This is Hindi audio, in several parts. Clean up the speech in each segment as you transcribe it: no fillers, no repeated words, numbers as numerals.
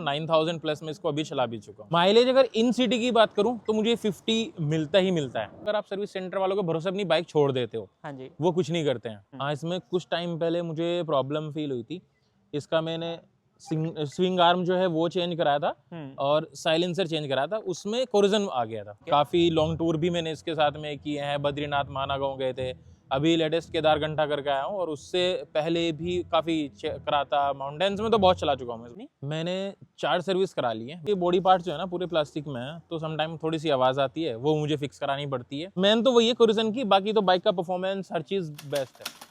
9000 प्लस में इसको अभी चला भी चुका हूँ। माइलेज अगर इन सिटी की बात करूँ तो मुझे 50 मिलता ही मिलता है। अगर आप सर्विस सेंटर वालों को भरोसा अपनी बाइक छोड़ देते हो, हाँ जी, वो कुछ नहीं करते हैं। हाँ, इसमें कुछ टाइम पहले मुझे प्रॉब्लम फील हुई थी। इसका मैंने स्विंग आर्म जो है वो चेंज कराया था और साइलेंसर चेंज कराया था, उसमें कोरोजन आ गया था। काफ़ी लॉन्ग टूर भी मैंने इसके साथ में किए हैं, बद्रीनाथ, माना गाँव गए थे, अभी लेटेस्ट केदारघंटा करके आया हूँ, और उससे पहले भी काफ़ी करा था। माउंटेन्स में तो बहुत चला चुका हूँ मैं। मैंने 4 सर्विस करा ली है। ये बॉडी पार्ट जो है ना पूरे प्लास्टिक में है, तो समटाइम थोड़ी सी आवाज़ आती है, वो मुझे फिक्स करानी पड़ती है। मेन तो वही है कोरोजन की, बाकी तो बाइक का परफॉर्मेंस हर चीज़ बेस्ट है।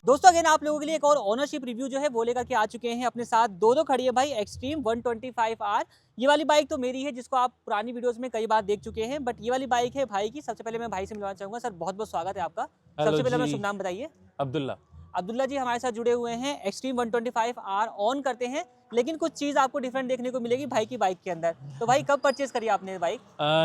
दोस्तों अगेन आप लोगों के लिए एक और ओनरशिप रिव्यू जो है वो लेकर के आ चुके हैं। अपने साथ दो खड़ी है भाई एक्सट्रीम 125R। ये वाली बाइक तो मेरी है, जिसको आप पुरानी वीडियोस में कई बार देख चुके हैं, बट ये वाली बाइक है भाई की। सबसे पहले मैं भाई से मिलवाना चाहूंगा। सर बहुत बहुत स्वागत है आपका। सबसे पहले अपना शुभ नाम बताइए। अब्दुल्ला जी हमारे साथ जुड़े हुए हैं। एक्सट्रीम 125R ऑन करते हैं, लेकिन कुछ चीज़ आपको डिफरेंट देखने को मिलेगी भाई की बाइक के अंदर। तो भाई कब परचेज करी आपने बाइक?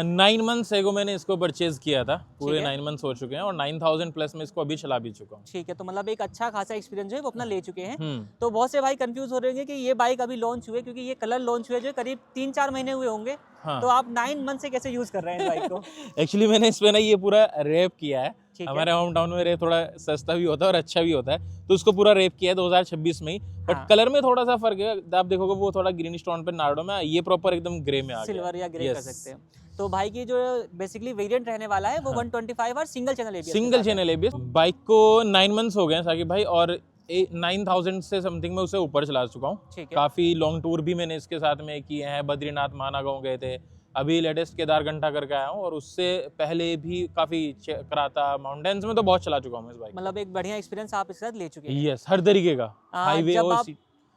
9 मंथ्स एगो मैंने इसको परचेज किया था। पूरे 9 मंथ्स हो चुके हैं और 9000 प्लस में इसको अभी चला भी चुका हूँ। ठीक है, तो मतलब एक अच्छा खासा एक्सपीरियंस जो है वो अपना ले चुके हैं। तो बहुत से भाई कंफ्यूज हो रहे होंगे कि ये बाइक अभी लॉन्च हुए, क्योंकि ये कलर लॉन्च हुए जो करीब 3-4 महीने हुए होंगे। हाँ। तो आप 9 मंथ से कैसे यूज कर रहे हैं बाइक को? एक्चुअली मैंने इस पे ना ये पूरा रैप किया है। हमारे होम टाउन में रेप थोड़ा सस्ता भी होता है और अच्छा भी होता है, तो उसको पूरा रेप किया है 2026 में ही। बट कलर में थोड़ा सा फर्क है, आप देखोगे वो थोड़ा ग्रीन स्टोन पे नार्डो में, ये प्रॉपर एकदम ग्रे में आ गया, सिल्वर या ग्रे कर सकते हैं। तो भाई की जो बेसिकली वेरिएंट रहने वाला है वो 125 और सिंगल चैनल एबीएस। बाइक को 9 मंथ्स हो गए हैं साकिब भाई, और 9000 से समथिंग में उसे ऊपर चला चुका हूँ। काफी लॉन्ग टूर भी मैंने इसके साथ में किए हैं, बद्रीनाथ, माना गाँव गए थे, अभी लेटेस्ट केदारघंटा करके आया हूँ, और उससे पहले भी काफी करा था। माउंटेन्स में तो बहुत चला चुका हूँ इस बाइक। मतलब एक बढ़िया एक्सपीरियंस आप इसके साथ ले चुके हैं। यस, हर तरीके का। हाईवे जब आप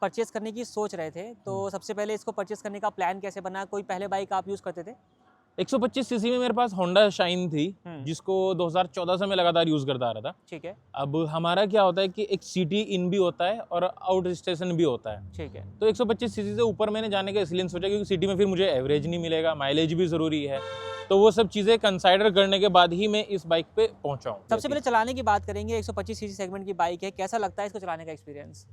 परचेज करने की सोच रहे थे, तो सबसे पहले इसको परचेज करने का प्लान कैसे बना? कोई पहले बाइक आप यूज करते थे? 125 सीसी में मेरे पास होंडा शाइन थी, जिसको 2014 से मैं लगातार यूज करता आ रहा था। ठीक है। अब हमारा क्या होता है कि एक सिटी इन भी होता है और आउट स्टेशन भी होता है। ठीक है। तो 125 सीसी से ऊपर मैंने जाने का इसलिए सोचा क्योंकि सिटी में फिर मुझे एवरेज नहीं मिलेगा, माइलेज भी जरूरी है, तो वो सब चीजें कंसाइडर करने के बाद ही मैं इस बाइक पे पहुंचा हूँ। सबसे पहले चलाने की बात करेंगे। 125 सीसी सेगमेंट की बाइक है, कैसा लगता है इसको चलाने का एक्सपीरियंस?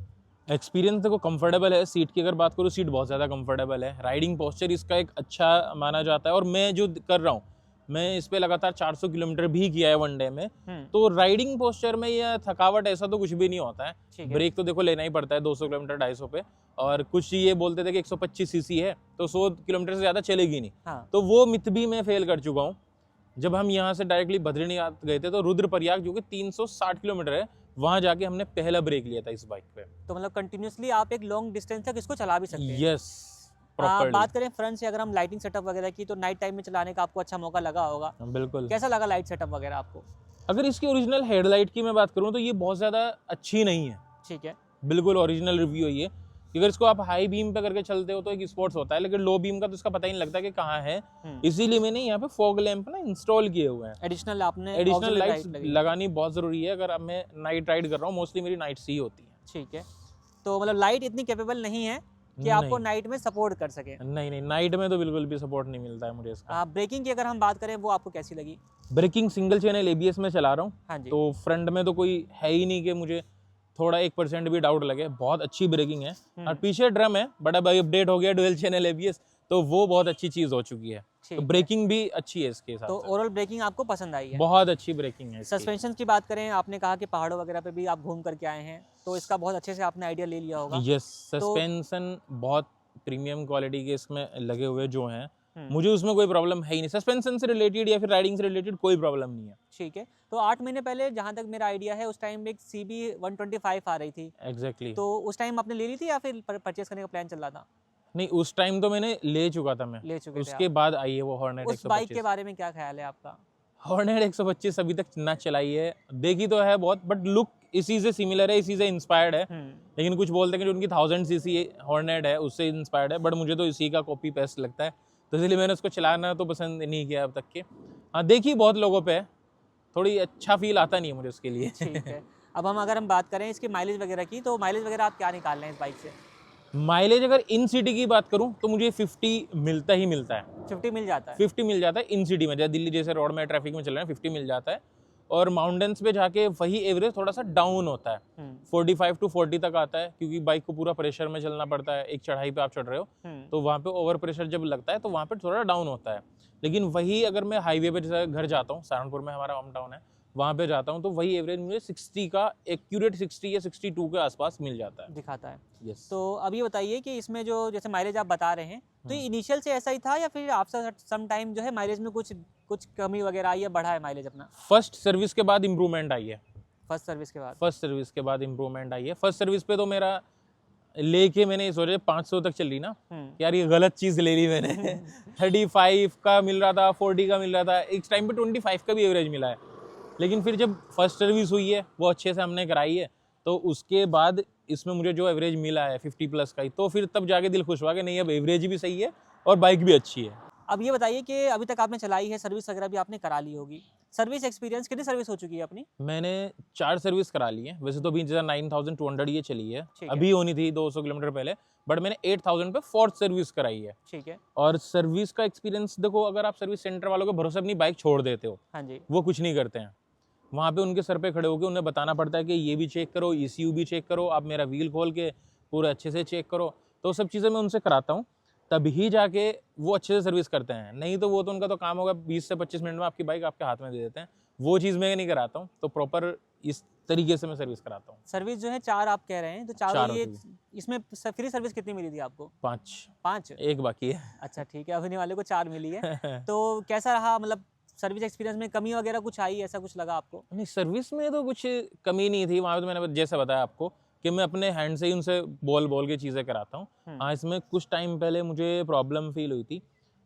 एक्सपीरियंस देखो कंफर्टेबल है। सीट की अगर बात करूँ, सीट बहुत ज़्यादा कंफर्टेबल है। राइडिंग पोस्चर इसका एक अच्छा माना जाता है, और मैं जो कर रहा हूँ, मैं इस पे लगातार 400 किलोमीटर भी किया है वन डे में, तो राइडिंग पोस्चर में या थकावट ऐसा तो कुछ भी नहीं होता है। ब्रेक तो देखो लेना ही पड़ता है 200 किलोमीटर 250 पे, और कुछ ये बोलते थे कि 125 सीसी है तो 100 किलोमीटर से ज़्यादा चलेगी नहीं। हाँ। तो वो मिथ भी मैं फेल कर चुका हूँ। जब हम यहाँ से डायरेक्टली बद्रीनाथ गए थे, तो रुद्रप्रयाग जो कि 360 किलोमीटर है, वहां जाके हमने पहला ब्रेक लिया था इस बाइक पे। तो मतलब कंटिन्यूअसली आप एक लॉन्ग डिस्टेंस तक इसको चला भी सकते हैं। यस। बात करें फ्रंट से, अगर हम लाइटिंग सेटअप वगैरह की, तो नाइट टाइम में चलाने का आपको अच्छा मौका लगा होगा। बिल्कुल। कैसा लगा लाइट सेटअप वगैरह आपको? अगर इसकी ओरिजिनल हेडलाइट की मैं बात करूँ तो ये बहुत ज़्यादा अच्छी नहीं है। ठीक है। बिल्कुल ओरिजिनल रिव्यू है ये। अगर इसको आप हाई बीम पे करके चलते हो तो एक स्पोर्ट्स होता है, लेकिन लो बीम का तो इसका पता ही नहीं लगता कि कहाँ है। इसीलिए मैंने यहाँ पे फॉग लैंप ना इंस्टॉल किए हुए हैं। एडिशनल लाइट्स लगानी बहुत जरूरी है। अगर मैं नाइट राइड कर रहा हूँ, मोस्टली मेरी नाइट्स ही होती है। ठीक है। तो मतलब लाइट इतनी कैपेबल नहीं है कि आपको नाइट में सपोर्ट कर सके? नहीं, नाइट में तो बिल्कुल भी सपोर्ट नहीं मिलता है मुझे इसका। ब्रेकिंग की अगर हम बात करें, वो आपको कैसी लगी? ब्रेकिंग सिंगल चैनल एबीएस में चला रहा हूँ। हाँ जी। तो फ्रंट में तो कोई है ही नहीं कि मुझे थोड़ा 1% भी डाउट लगे। बहुत अच्छी ब्रेकिंग है, और पीछे ड्रम है, बट अब अपडेट हो गया डुअल चैनल एबीएस, तो वो बहुत अच्छी चीज हो चुकी है। तो ब्रेकिंग भी अच्छी है इसके साथ। तो ओवरऑल ब्रेकिंग आपको पसंद आई है? बहुत अच्छी ब्रेकिंग है। सस्पेंशन की बात करें, आपने कहा कि पहाड़ों वगैरह पे भी आप घूम करके आए हैं, तो इसका बहुत अच्छे से आपने आइडिया ले लिया होगा। यस, सस्पेंशन बहुत प्रीमियम क्वालिटी के इसमें लगे हुए जो हैं, मुझे उसमें कोई प्रॉब्लम है ही नहीं। सस्पेंशन से रिलेटेड या फिर राइडिंग से रिलेटेड कोई प्रॉब्लम नहीं है। ठीक है। तो 8 महीने पहले जहां तक मेरा आइडिया है, उस टाइम एक CB 125 आ रही थी। एग्जैक्टली। तो उस टाइम आपने ले ली थी या फिर परचेज करने का प्लान चल रहा था? नहीं, उस टाइम तो मैंने ले चुका था। मैं ले चुके थे। उसके बाद आई है वो हॉर्नेट 125। उस बाइक के बारे में क्या ख्याल है आपका? हॉर्नेट 125 अभी तक ना चलाई है, देखी तो है बहुत, बट लुक इसी से सिमिलर है, इसी से इंस्पायर्ड है। लेकिन कुछ बोलते हैं कि जो उनकी 1000 सीसी हॉर्नेट है उससे इंस्पायर्ड है, बट मुझे तो इसी का कॉपी पेस्ट लगता है, तो इसलिए मैंने उसको चलाना तो पसंद नहीं किया अब तक के। हाँ, देखी बहुत लोगों पे, थोड़ी अच्छा फील आता नहीं है मुझे उसके लिए। ठीक है। अब अगर हम बात करें इसकी माइलेज वगैरह की, तो माइलेज वगैरह आप क्या निकाल रहे हैं इस बाइक से? माइलेज अगर इन सिटी की बात करूं तो मुझे 50 मिलता ही मिलता है। 50 मिल जाता है? 50 मिल जाता है इन सिटी में, जैसे दिल्ली जैसे रोड में ट्रैफिक में चल रहे हैं 50 मिल जाता है। और माउंटेन्स पे जाके वही एवरेज थोड़ा सा डाउन होता है, 45 to 40 तक आता है, क्योंकि बाइक को पूरा प्रेशर में चलना पड़ता है। एक चढ़ाई पे आप चढ़ रहे हो तो वहाँ पे ओवर प्रेशर जब लगता है तो वहाँ पे थोड़ा डाउन होता है। लेकिन वही अगर मैं हाईवे पे जैसे घर जाता हूँ, सहारनपुर में हमारा होम टाउन है, वहाँ पे जाता हूँ तो वही एवरेज मुझे 60 का एक्यूरेट 60 या 62 के आसपास मिल जाता है, दिखाता है। यस। तो अभी बताइए कि इसमें जो जैसे माइलेज आप बता रहे हैं, तो ये इनिशियल से ऐसा ही था या फिर आपसे सम टाइम जो है माइलेज में कुछ कमी वगैरह आई है, बढ़ा है माइलेज अपना? फर्स्ट सर्विस के बाद इम्प्रूवमेंट आई है। फर्स्ट सर्विस के बाद? फर्स्ट सर्विस के बाद इम्प्रूवमेंट आई है। फर्स्ट सर्विस पे तो मेरा लेके मैंने सोचा 500 तक चल रही ना, यार ये गलत चीज़ ले ली मैंने 35 का मिल रहा था, 40 का मिल रहा था, एक टाइम पे 25 का भी एवरेज मिला है। लेकिन फिर जब फर्स्ट सर्विस हुई है, वो अच्छे से हमने कराई है, तो उसके बाद इसमें मुझे जो एवरेज मिला है 50 प्लस का ही, तो फिर तब जाके दिल खुश हुआ कि नहीं अब एवरेज भी सही है और बाइक भी अच्छी है। अब ये बताइए कि अभी तक आपने चलाई है, सर्विस वगैरह भी आपने करा ली होगी, सर्विस एक्सपीरियंस कितनी सर्विस हो चुकी है अपनी? मैंने 4 सर्विस करा ली है। वैसे तो अभी जैसा 9200 ये चली है, ठीक है। अभी होनी थी 200 किलोमीटर पहले, बट मैंने 8000 पे फोर्थ सर्विस कराई है। ठीक है। और सर्विस का एक्सपीरियंस देखो, अगर आप सर्विस सेंटर वालों के भरोसे अपनी बाइक छोड़ देते हो, हाँ जी। वो कुछ नहीं करते हैं। वहाँ पे उनके सर पे खड़े होकर उन्हें बताना पड़ता है कि ये भी चेक करो, ECU भी चेक करो, आप मेरा व्हील खोल के पूरा अच्छे से चेक करो। तो सब चीज़ें मैं उनसे कराता हूँ, तभी जाके वो अच्छे से सर्विस करते हैं। नहीं तो वो तो उनका तो काम होगा 20 से 25 मिनट में आपकी बाइक आपके हाथ में दे देते हैं। वो चीज़ मैं नहीं कराता हूँ, तो प्रॉपर इस तरीके से मैं सर्विस कराता हूँ। सर्विस जो है 4 आप कह रहे हैं, तो चारों चार ये होती इसमें फ्री सर्विस कितनी मिली थी आपको? 5 5? एक बाकी है। अच्छा ठीक है, अभी वाले को 4 मिली है। तो कैसा रहा, मतलब सर्विस एक्सपीरियंस में कमी वगैरह कुछ आई, ऐसा कुछ लगा आपको? नहीं, सर्विस में तो कुछ कमी नहीं थी। वहाँ पे तो मैंने जैसे बताया आपको कि मैं अपने हैंड से ही उनसे बोल के चीज़ें कराता हूँ। हाँ, इसमें कुछ टाइम पहले मुझे प्रॉब्लम फील हुई थी।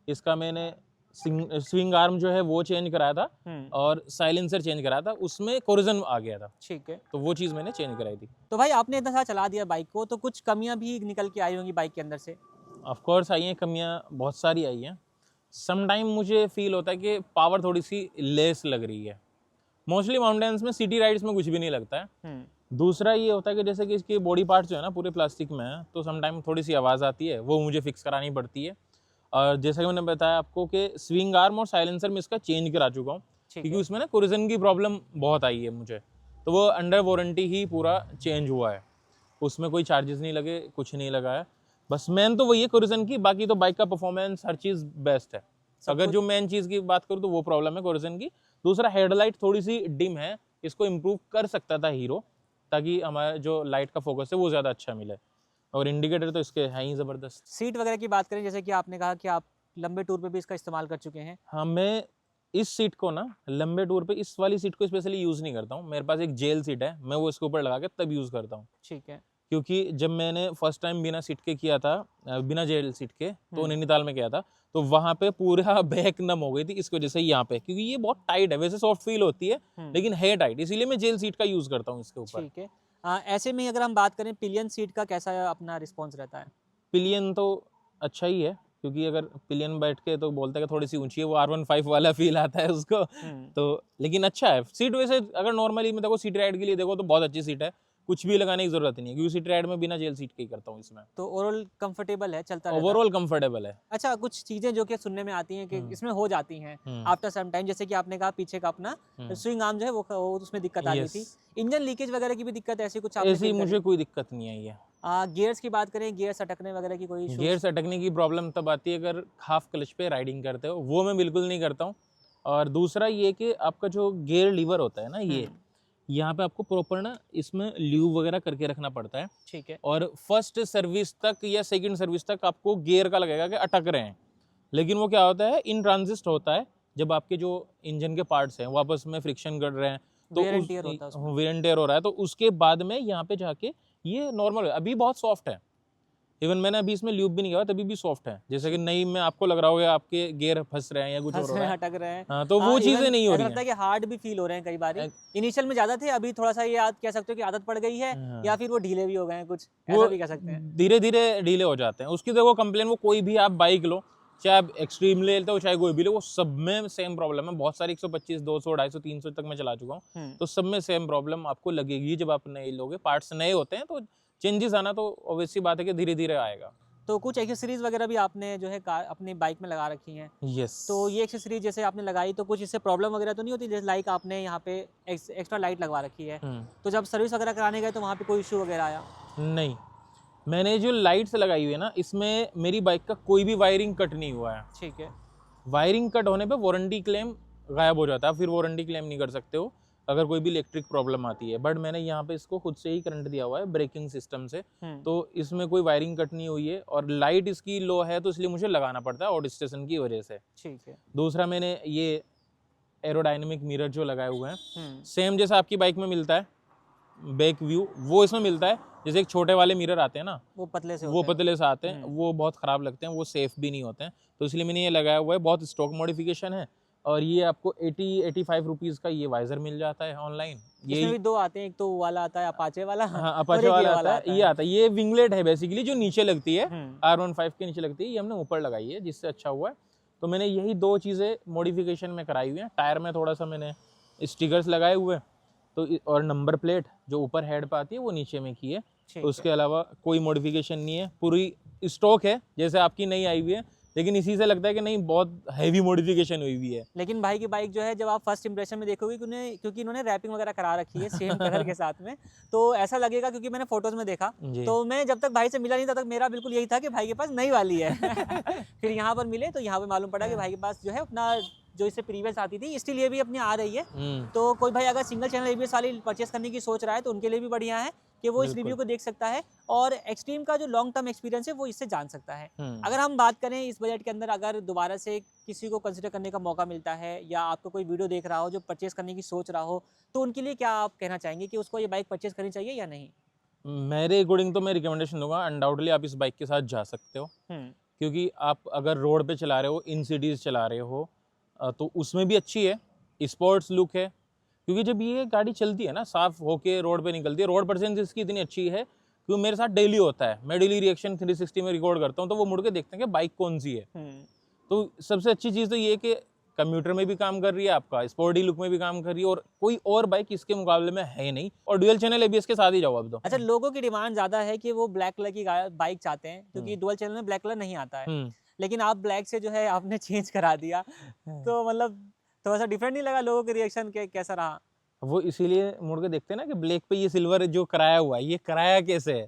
इसका मैंने स्विंग आर्म जो है वो चेंज कराया था और साइलेंसर चेंज कराया था, उसमें कोरोजन आ गया था। ठीक है। तो वो चीज़ मैंने चेंज कराई थी। तो भाई आपने इतना सारा चला दिया बाइक को, तो कुछ कमियां भी निकल के आई होंगी बाइक के अंदर से? ऑफ कोर्स आई हैं कमियां, बहुत सारी आई हैं। सम टाइम मुझे फील होता है कि पावर थोड़ी सी लेस लग रही है। मोस्टली माउंटेन्स में, सिटी राइड्स में कुछ भी नहीं लगता है। दूसरा ये होता है कि जैसे कि इसकी बॉडी पार्ट जो है ना पूरे प्लास्टिक में है, तो सम टाइम थोड़ी सी आवाज़ आती है, वो मुझे फिक्स करानी पड़ती है। और जैसा कि मैंने बताया आपको कि स्विंग आर्म और साइलेंसर में इसका चेंज करा चुका हूँ, क्योंकि उसमें ना कोरोजन की प्रॉब्लम बहुत आई है मुझे, तो वो अंडर वारंटी ही पूरा चेंज हुआ है। उसमें कोई चार्जेस नहीं लगे, कुछ नहीं लगा है। बस मेन तो वही है कोरोजन की, बाकी तो बाइक का परफॉर्मेंस हर चीज़ बेस्ट है। अगर जो मेन चीज़ की बात करूँ तो वो प्रॉब्लम है कोरोजन की। दूसरा, हेडलाइट थोड़ी सी डिम है, इसको इम्प्रूव कर सकता था हीरो, ताकि हमारा जो लाइट का फोकस है वो ज़्यादा अच्छा मिले। और इंडिकेटर तो इसके हैं ही ज़बरदस्त। सीट वगैरह की बात करें, जैसे कि आपने कहा कि आप लंबे टूर पे भी इसका इस्तेमाल कर चुके हैं। हाँ, मैं इस सीट को ना लंबे टूर पे इस वाली सीट को स्पेशली यूज़ नहीं करता हूँ। मेरे पास एक जेल सीट है, मैं वो इसके ऊपर लगा के तब यूज़ करता हूँ। ठीक है। क्योंकि जब मैंने फर्स्ट टाइम बिना सीट के किया था, बिना जेल सीट के, तो नैनीताल में किया था, तो वहाँ पे पूरा बैक नम हो गई थी इस वजह से यहाँ पे, क्योंकि ये बहुत टाइट है। वैसे सॉफ्ट फील होती है लेकिन है टाइट, इसीलिए मैं जेल सीट का यूज़ करता हूँ इसके ऊपर। ठीक है। ऐसे में अगर हम बात करें पिलियन सीट का, कैसा अपना रिस्पॉन्स रहता है? पिलियन तो अच्छा ही है, क्योंकि अगर पिलियन बैठ के तो बोलते हैं कि थोड़ी सी ऊंची है, वो R15 वाला फील आता है उसको। तो लेकिन अच्छा है सीट। वैसे अगर नॉर्मली में देखो, सीट राइड के लिए देखो तो बहुत अच्छी सीट है, कुछ भी लगाने की जरूरत नहीं है, क्योंकि सीट राइड में बिना जेल सीट के ही करता हूँ इसमें। तो ओवरऑल कंफर्टेबल है, चलता रहता है? ओवरऑल कंफर्टेबल है। अच्छा, कुछ चीजें जो कि सुनने में आती हैं कि इसमें हो जाती हैं आफ्टर सम टाइम, जैसे कि आपने कहा पीछे का अपना स्विंग आर्म जो है वो उसमें दिक्कत आ रही थी, इंजन लीकेज वगैरह की भी दिक्कत, ऐसी कुछ आपने ऐसी feel करी? मुझे कोई दिक्कत नहीं आई है। गियर्स की बात करें, गियर्स अटकने वगैरह की कोई इशू? गियर्स अटकने की प्रॉब्लम तब आती है अगर हाफ क्लच पे राइडिंग करते हो, वो मैं बिल्कुल नहीं करता हूँ। और दूसरा ये कि आपका जो गियर लीवर होता है ना, ये यहाँ पे आपको प्रॉपर ना इसमें ल्यूब वगैरह करके रखना पड़ता है। ठीक है। और फर्स्ट सर्विस तक या सेकंड सर्विस तक आपको गियर का लगेगा कि अटक रहे हैं, लेकिन वो क्या होता है, इन ट्रांजिस्ट होता है, जब आपके जो इंजन के पार्ट्स हैं वो आपस में फ्रिक्शन कर रहे हैं, तो वेयर एंड टियर होता है उसमें। वेयर एंड टियर हो रहा है, तो उसके बाद में यहाँ पे जाके ये नॉर्मल है। अभी बहुत सॉफ्ट है, इवन मैंने अभी इसमें ल्यूब भी नहीं किया, तभी भी सॉफ्ट है। जैसे कि नहीं में आपको लग रहा होगा आपके गियर फंस रहे हैं या कुछ हो रहा है, अटक रहे हैं। हाँ, तो वो चीजें नहीं हो रही लगता है कि हार्ड भी फील हो रहे हैं कई बार। इनिशियल में ज्यादा थे, अभी थोड़ा सा ये कह सकते हो कि आदत पड़ गई है, या फिर वो ढीले भी हो गए हैं, कुछ ऐसा भी कह सकते हैं। धीरे धीरे ढीले हो जाते हैं। उसकी देखो कंप्लेन, वो कोई भी आप बाइक लो, चाहे आप एक्सट्रीम ले लेते हो चाहे कोई भी लो, वो सब में सेम प्रॉब्लम है। बहुत सारी 125, 200, 250, 300 तक मैं चला चुका हूँ, तो सब में सेम प्रॉब्लम आपको लगेगी। जब आप नए लोगे, पार्ट्स नए होते हैं तो चेंजेस आना तो ऑब्वियसली बात है कि धीरे धीरे आएगा। तो कुछ एक्सेसरीज वगैरह भी आपने जो है कार अपनी बाइक में लगा रखी हैं, यस। तो ये एक्सेसरीज जैसे आपने लगाई तो कुछ इससे प्रॉब्लम वगैरह तो नहीं होती, जैसे लाइक आपने यहाँ पे एक्स्ट्रा लाइट लगवा रखी है, तो जब सर्विस वगैरह कराने गए तो वहाँ पे कोई इशू वगैरह आया? नहीं, मैंने जो लाइट्स लगाई हुई है ना, इसमें मेरी बाइक का कोई भी वायरिंग कट नहीं हुआ है। ठीक है। वायरिंग कट होने पे वारंटी क्लेम गायब हो जाता है, फिर वारंटी क्लेम नहीं कर सकते हो अगर कोई भी इलेक्ट्रिक प्रॉब्लम आती है। बट मैंने यहाँ पे इसको खुद से ही करंट दिया हुआ है ब्रेकिंग सिस्टम से, तो इसमें कोई वायरिंग कट नहीं हुई है। और लाइट इसकी लो है तो इसलिए मुझे लगाना पड़ता है आउट स्टेशन की वजह से। ठीक है। दूसरा, मैंने ये एरोडायनेमिक मिरर जो लगाए हुए हैं, सेम जैसा आपकी बाइक में मिलता है बैक व्यू, वो इसमें मिलता है। जैसे एक छोटे वाले मिरर आते हैं ना, वो पतले से वो पतले से आते हैं, वो बहुत ख़राब लगते हैं, वो सेफ भी नहीं होते हैं, तो इसलिए मैंने ये लगाया हुआ है। बहुत स्टॉक मॉडिफिकेशन है, और ये आपको 80-85 रुपीज़ का ये वाइजर मिल जाता है ऑनलाइन। इसमें भी दो आते हैं, एक तो वो वाला आता है अपाचे वाला, हाँ, अपाचे वाला आता है, ये आता है, ये विंगलेट है बेसिकली, जो नीचे लगती है R15 के नीचे लगती है, ये हमने ऊपर लगाई है जिससे अच्छा हुआ है। तो मैंने यही दो चीज़ें मॉडिफिकेशन में कराई हुई हैं। टायर में थोड़ा सा मैंने स्टिकर्स लगाए हुए हैं, तो और नंबर प्लेट जो ऊपर हेड पे आती है वो नीचे में की है। तो उसके अलावा कोई मॉडिफिकेशन नहीं है, पूरी स्टॉक है जैसे आपकी नई आई हुई है, लेकिन इसी से लगता है कि नहीं बहुत हैवी मॉडिफिकेशन हुई हुई है। लेकिन भाई की बाइक जो है जब आप फर्स्ट इंप्रेशन में देखोगे क्योंकि इन्होंने रैपिंग वगैरह करा रखी है सेम कलर के साथ में, तो ऐसा लगेगा, क्योंकि मैंने फोटोज में देखा, तो मैं जब तक भाई से मिला नहीं तब तक मेरा बिल्कुल यही था कि भाई के पास नई वाली है। फिर यहाँ पर मिले तो यहाँ पे मालूम पड़ा कि भाई के पास जो है अपना जो इससे प्रीवियस आती थी, इसके लिए भी अपनी आ रही है। तो कोई भाई अगर सिंगल चैनल एबीएस वाली परचेस करने की सोच रहा है तो उनके लिए भी बढ़िया है कि वो इस रिव्यू को देख सकता है, और एक्सट्रीम का जो लॉन्ग टर्म एक्सपीरियंस है वो इससे जान सकता है। अगर हम बात करें इस बजट के अंदर, अगर दोबारा से किसी को कंसिडर करने का मौका मिलता है, या आपको कोई वीडियो देख रहा हो जो परचेस करने की सोच रहा हो, तो उनके लिए क्या आप कहना चाहेंगे कि उसको ये बाइक परचेस करनी चाहिए या नहीं? मेरे अकॉर्डिंग तो मैं रिकमेंडेशन दूंगा, अनडाउटली आप इस बाइक के साथ जा सकते हो, क्योंकि आप अगर रोड पे चला रहे हो, इन सिटीज़ चला रहे हो, तो उसमें भी अच्छी है, स्पोर्ट्स लुक है। क्योंकि जब ये गाड़ी चलती है ना, साफ होके रोड पे निकलती है, रोड प्रेजेंस इसकी इतनी अच्छी है, क्योंकि मेरे साथ डेली होता है, मैं डेली रिएक्शन 360 में रिकॉर्ड करता हूँ, तो वो मुड़ के देखते हैं कि बाइक कौन सी है। तो सबसे अच्छी चीज़ तो ये है कि कम्यूटर में भी काम कर रही है, आपका स्पोर्टी लुक में भी काम कर रही है, और कोई और बाइक इसके मुकाबले में है नहीं। और डुअल चैनल एबीएस के साथ ही जाओ अब तो। अच्छा, लोगों की डिमांड ज़्यादा है कि वो ब्लैक कलर की बाइक चाहते हैं, क्योंकि डुअल चैनल में ब्लैक कलर नहीं आता है, लेकिन आप ब्लैक से जो है आपने चेंज करा दिया, तो मतलब थोड़ा सा डिफरेंट नहीं लगा? लोगों के रिएक्शन कैसा रहा? वो इसीलिए मुड़ के देखते हैं ना कि ब्लैक पे ये सिल्वर जो कराया हुआ है, ये कराया कैसे है,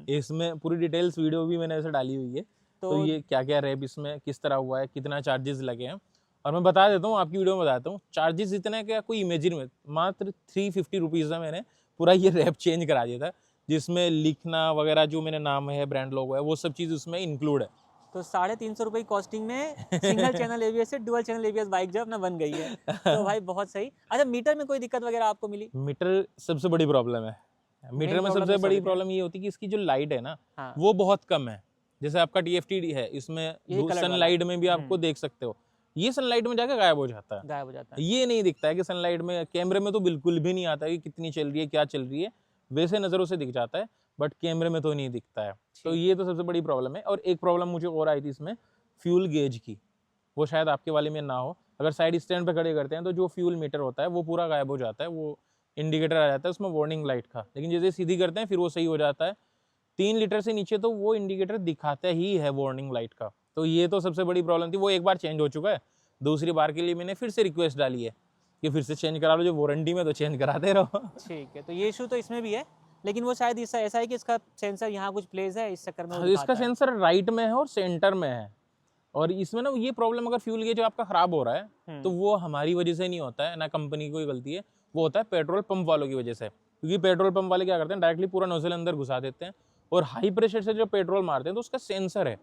इसमें पूरी डिटेल्स वीडियो भी मैंने ऐसे डाली हुई है। तो ये क्या क्या रैप इसमें किस तरह हुआ है, कितना चार्जेस लगे हैं, और मैं बता देता हूँ, आपकी वीडियो में बताता हूँ। चार्जेस इतने क्या कोई इमेजिन में, मात्र 350 रुपीज़ में मैंने पूरा ये रैप चेंज करा दिया था, जिसमें लिखना वगैरह जो मेरे नाम है, ब्रांड लोगो है, वो सब चीज़ उसमें इंक्लूड है। तो 350 रुपये कॉस्टिंग में सिंगल चैनल एबीएस से डुअल चैनल एबीएस बाइक जो अपना बन गई है। तो भाई बहुत सही। अच्छा, मीटर में कोई दिक्कत वगैरह आपको मिली? मीटर सबसे बड़ी प्रॉब्लम है। मीटर में सबसे बड़ी प्रॉब्लम ये होती है कि इसकी जो लाइट है ना, वो बहुत कम है। जैसे आपका TFT है, इसमें सनलाइट में भी आपको देख सकते हो, ये सनलाइट में जाकर गायब हो जाता है। ये नहीं दिखता है कि सनलाइट में, कैमरे में तो बिल्कुल भी नहीं आता है कि कितनी चल रही है, क्या चल रही है, वैसे नज़रों से दिख जाता है, बट कैमरे में तो नहीं दिखता है। तो ये तो सबसे बड़ी प्रॉब्लम है। और एक प्रॉब्लम मुझे और आई थी इसमें, फ्यूल गेज की, वो शायद आपके वाले में ना हो। अगर साइड स्टैंड पे खड़े करते हैं तो जो फ्यूल मीटर होता है वो पूरा गायब हो जाता है, वो इंडिकेटर आ जाता है उसमें वार्निंग लाइट का, लेकिन जैसे सीधी करते हैं फिर वो सही हो जाता है। 3 लीटर से नीचे तो वो इंडिकेटर दिखाता ही है वार्निंग लाइट का। तो ये तो सबसे बड़ी प्रॉब्लम थी, वो एक बार चेंज हो चुका है, दूसरी बार के लिए मैंने फिर से रिक्वेस्ट डाली है कि फिर से चेंज करा लो, जो वारंटी में तो चेंज कराते रहो। ठीक है, तो ये इशू तो इसमें भी है, लेकिन वो शायद ऐसा है कि इसका सेंसर यहाँ कुछ प्लेस है, इस चक्कर में इसका सेंसर राइट में है और सेंटर में है। और इसमें ना ये प्रॉब्लम, अगर फ्यूल गेज आपका खराब हो रहा है तो वो हमारी वजह से नहीं होता है, ना कंपनी की कोई गलती है, वो होता है पेट्रोल पंप वालों की वजह से। क्योंकि पेट्रोल पंप वाले क्या करते हैं, डायरेक्टली पूरा नोजल अंदर घुसा देते हैं, और हाई प्रेशर से जो पेट्रोल मारते हैं तो उसका सेंसर है,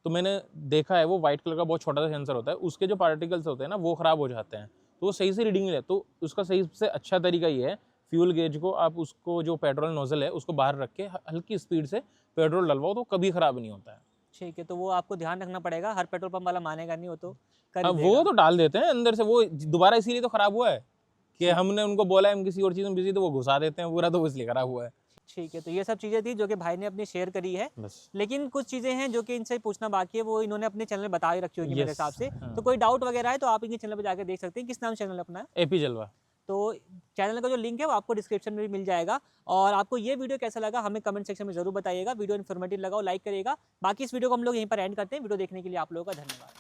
तो मैंने देखा है वो व्हाइट कलर का बहुत छोटा सा सेंसर होता है, उसके जो पार्टिकल्स होते हैं ना वो खराब हो जाते हैं, तो वो सही से रीडिंग ले। तो उसका सही से अच्छा तरीका ये है, फ्यूल गेज को आप उसको जो पेट्रोल नोजल है उसको बाहर रख के हल्की स्पीड से पेट्रोल डलवाओ, तो कभी खराब नहीं होता है। ठीक है, तो वो आपको ध्यान रखना पड़ेगा, हर पेट्रोल पंप वाला मानेगा नहीं, वो तो वो तो डाल देते हैं अंदर से, वो दोबारा इसीलिए तो खराब हुआ है कि हमने उनको बोला है हम किसी और चीज़ में बिजी, तो वो घुसा देते हैं पूरा, तो वो इसलिए खराब हुआ है। ठीक है, तो ये सब चीज़ें थी जो कि भाई ने अपनी शेयर करी है बस। लेकिन कुछ चीज़ें हैं जो कि इनसे पूछना बाकी है, वो इन्होंने अपने चैनल में बता ही रखी होगी मेरे हिसाब से। तो कोई डाउट वगैरह है तो आप इनके चैनल पर जाकर देख सकते हैं। किस नाम चैनल अपना है? एपी जलवा। तो चैनल का जो लिंक है वो आपको डिस्क्रिप्शन में भी मिल जाएगा। और आपको ये वीडियो कैसा लगा हमें कमेंट सेक्शन में जरूर बताइएगा। वीडियो इन्फॉर्मेटिव लगा हो लाइक करिएगा। बाकी इस वीडियो को हम लोग यहीं पर एंड करते हैं। वीडियो देखने के लिए आप लोगों का धन्यवाद।